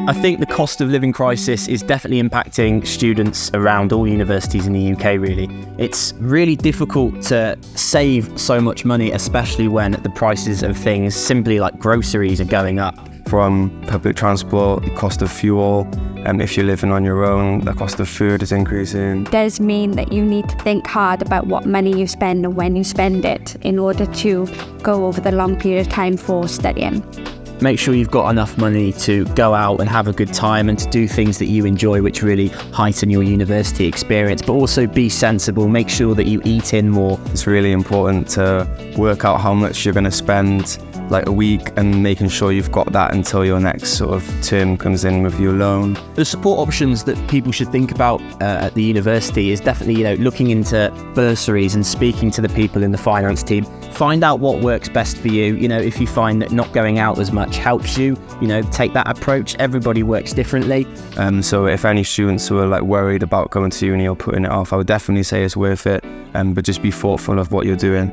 I think the cost of living crisis is definitely impacting students around all universities in the UK, really. It's really difficult to save so much money, especially when the prices of things simply like groceries are going up. From public transport, the cost of fuel, and if you're living on your own, the cost of food is increasing. It does mean that you need to think hard about what money you spend and when you spend it in order to go over the long period of time for studying. Make sure you've got enough money to go out and have a good time and to do things that you enjoy, which really heighten your university experience, but also be sensible. Make sure that you eat in more. It's really important to work out how much you're going to spend like a week and making sure you've got that until your next sort of term comes in with your loan. The support options that people should think about at the university is definitely, looking into bursaries and speaking to the people in the finance team. Find out what works best for you. If you find that not going out as much helps you, take that approach. Everybody works differently. So if any students who are like worried about going to uni or putting it off, I would definitely say it's worth it. But just be thoughtful of what you're doing.